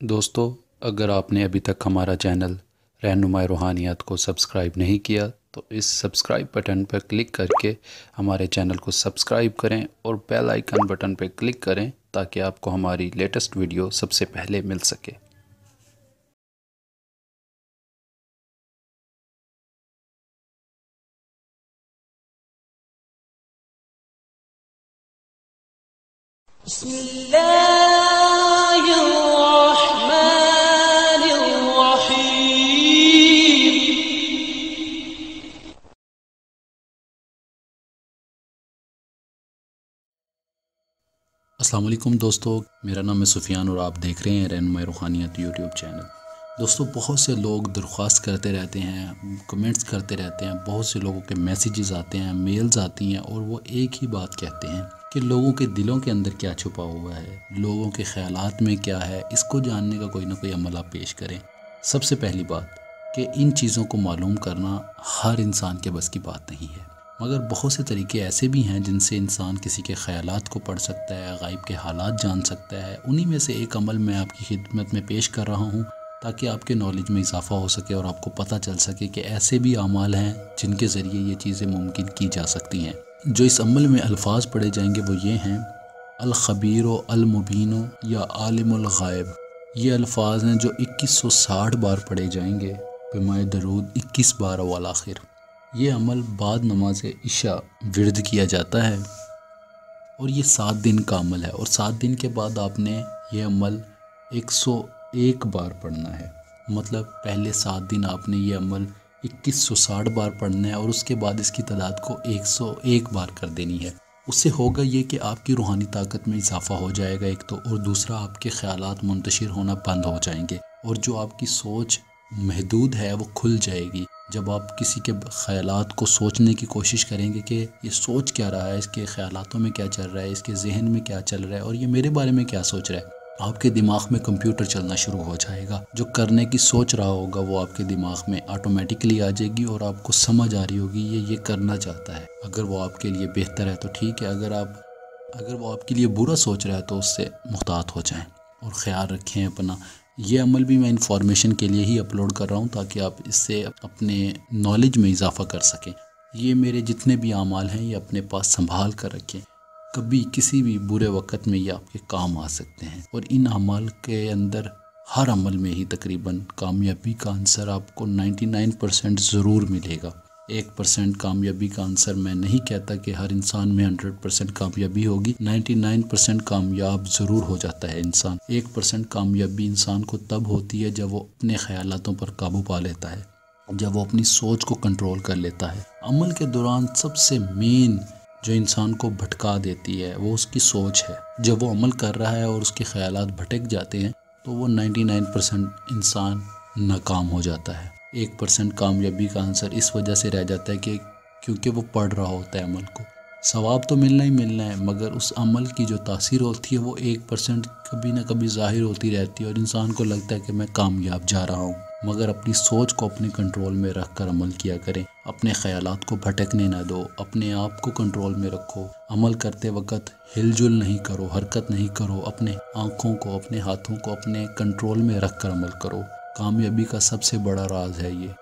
दोस्तों, अगर आपने अभी तक हमारा चैनल रहनुमाई रूहानियत को सब्सक्राइब नहीं किया तो इस सब्सक्राइब बटन पर क्लिक करके हमारे चैनल को सब्सक्राइब करें और बेल आइकन बटन पर क्लिक करें ताकि आपको हमारी लेटेस्ट वीडियो सबसे पहले मिल सके। अस्सलाम वालेकुम दोस्तों, मेरा नाम है सुफियान और आप देख रहे हैं रहनुमाई रूहानियत यूट्यूब चैनल। दोस्तों, बहुत से लोग दरख्वास्त करते रहते हैं, कमेंट्स करते रहते हैं, बहुत से लोगों के मैसेजेस आते हैं, मेल्स आती हैं और वो एक ही बात कहते हैं कि लोगों के दिलों के अंदर क्या छुपा हुआ है, लोगों के ख्यालात में क्या है, इसको जानने का कोई ना कोई अमल आप पेश करें। सबसे पहली बात कि इन चीज़ों को मालूम करना हर इंसान के बस की बात नहीं है, मगर बहुत से तरीके ऐसे भी हैं जिनसे इंसान किसी के ख़यालात को पढ़ सकता है, गायब के हालात जान सकता है। उन्हीं में से एक अमल मैं आपकी खिदमत में पेश कर रहा हूँ ताकि आपके नॉलेज में इजाफ़ा हो सके और आपको पता चल सके कि ऐसे भी अमाल हैं जिनके ज़रिए ये चीज़ें मुमकिन की जा सकती हैं। जो इस अमल में अल्फाज पढ़े जाएंगे वो ये हैं: अल ख़बीरो अल मुबीनो या आलिमुल गायब। ये अल्फाज हैं जो 2160 बार पढ़े जाएंगे, बिमाए दरूद 21 बार अव्वल आखिर। ये अमल बाद नमाज इशा विर्द किया जाता है और ये 7 दिन का अमल है और 7 दिन के बाद आपने ये अमल 101 बार पढ़ना है। मतलब पहले 7 दिन आपने ये अमल 2160 बार पढ़ना है और उसके बाद इसकी तादाद को 101 बार कर देनी है। उससे होगा ये कि आपकी रूहानी ताकत में इजाफ़ा हो जाएगा एक तो, और दूसरा आपके ख़यालात मुंतशिर होना बंद हो जाएंगे और जो आपकी सोच महदूद है वो खुल जाएगी। जब आप किसी के ख़यालात को सोचने की कोशिश करेंगे कि ये सोच क्या रहा है, इसके ख़यालातों में क्या चल रहा है, इसके जहन में क्या चल रहा है और ये मेरे बारे में क्या सोच रहा है, आपके दिमाग में कंप्यूटर चलना शुरू हो जाएगा। जो करने की सोच रहा होगा वो आपके दिमाग में ऑटोमेटिकली आ जाएगी और आपको समझ आ रही होगी ये करना चाहता है। अगर वो आपके लिए बेहतर है तो ठीक है, अगर वो आपके लिए बुरा सोच रहा है तो उससे मुहतात हो जाएं और ख़याल रखें अपना। ये अमल भी मैं इंफॉर्मेशन के लिए ही अपलोड कर रहा हूँ ताकि आप इससे अपने नॉलेज में इजाफ़ा कर सकें। ये मेरे जितने भी अमाल हैं ये अपने पास संभाल कर रखें, कभी किसी भी बुरे वक्त में ये आपके काम आ सकते हैं। और इन अमाल के अंदर हर अमल में ही तकरीबन कामयाबी का आंसर आपको 99% ज़रूर मिलेगा। 1% कामयाबी का आंसर मैं नहीं कहता कि हर इंसान में 100% कामयाबी होगी। 99% कामयाब ज़रूर हो जाता है इंसान। 1% कामयाबी इंसान को तब होती है जब वो अपने ख़यालातों पर काबू पा लेता है, जब वो अपनी सोच को कंट्रोल कर लेता है। अमल के दौरान सबसे मेन जो इंसान को भटका देती है वो उसकी सोच है। जब वो अमल कर रहा है और उसके ख़यालात भटक जाते हैं तो वो 99% इंसान नाकाम हो जाता है। 1% कामयाबी का आंसर इस वजह से रह जाता है कि क्योंकि वो पढ़ रहा होता है अमल को। सवाब तो मिलना ही मिलना है, मगर उस अमल की जो तासीर होती है वो 1% कभी ना कभी ज़ाहिर होती रहती है और इंसान को लगता है कि मैं कामयाब जा रहा हूँ। मगर अपनी सोच को अपने कंट्रोल में रख कर अमल किया करें, अपने ख़यालात को भटकने ना दो, अपने आप को कंट्रोल में रखो। अमल करते वक्त हिलजुल नहीं करो, हरकत नहीं करो, अपने आँखों को, अपने हाथों को अपने कंट्रोल में रख कर अमल करो। कामयाबी का सबसे बड़ा राज है ये।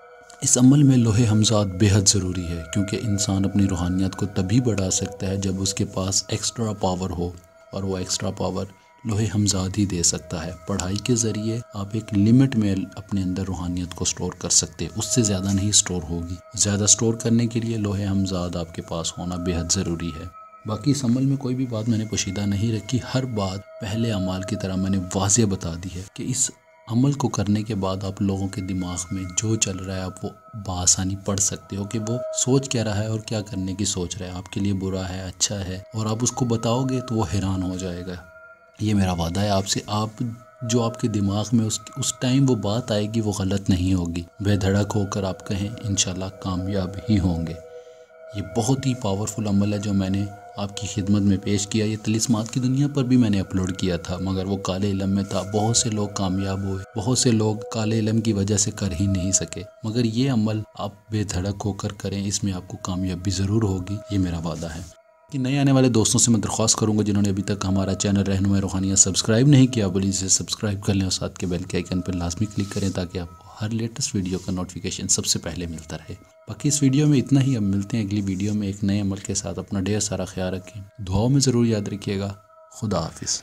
इस अमल में लोहे हमजाद बेहद ज़रूरी है क्योंकि इंसान अपनी रूहानियत को तभी बढ़ा सकता है जब उसके पास एक्स्ट्रा पावर हो, और वो एक्स्ट्रा पावर लोहे हमजाद ही दे सकता है। पढ़ाई के ज़रिए आप एक लिमिट में अपने अंदर रूहानियत को स्टोर कर सकते हैं, उससे ज़्यादा नहीं स्टोर होगी। ज़्यादा स्टोर करने के लिए लोहे हमजाद आपके पास होना बेहद ज़रूरी है। बाकी इस अमल में कोई भी बात मैंने पोशीदा नहीं रखी, हर बात पहले अमाल की तरह मैंने वाज़ेह बता दी है कि इस अमल को करने के बाद आप लोगों के दिमाग में जो चल रहा है आप वो बआसानी पढ़ सकते हो कि वो सोच क्या रहा है और क्या करने की सोच रहा है, आपके लिए बुरा है, अच्छा है, और आप उसको बताओगे तो वो हैरान हो जाएगा। ये मेरा वादा है आपसे। आप जो आपके दिमाग में उस टाइम वो बात आएगी वो गलत नहीं होगी। बेधड़क होकर आप कहें इंशाल्लाह कामयाब ही होंगे। ये बहुत ही पावरफुल अमल है जो मैंने आपकी खिदमत में पेश किया। ये तिलिस्मात की दुनिया पर भी मैंने अपलोड किया था मगर वो काले इलम में था। बहुत से लोग कामयाब हुए, बहुत से लोग काले इलम की वजह से कर ही नहीं सके, मगर ये अमल आप बेधड़क होकर करें, इसमें आपको कामयाबी ज़रूर होगी, ये मेरा वादा है। کہ نئے آنے والے دوستوں سے میں درخواست کروں گا جنہوں نے ابھی تک ہمارا چینل رہنما روحانیت سبسکرائب نہیں کیا، پلیز اسے سبسکرائب کر لیں اور ساتھ کے بیل کے آئیکن پر لازمی کلک کریں تاکہ آپ کو ہر لیٹسٹ ویڈیو کا نوٹیفیکیشن سب سے پہلے ملتا رہے۔ باقی اس ویڈیو میں اتنا ہی، اب ملتے ہیں اگلی ویڈیو میں ایک نئے عمل کے ساتھ۔ اپنا ڈھیر سارا خیال رکھیں، دعاؤں میں ضرور یاد رکھیے گا۔ خدا حافظ۔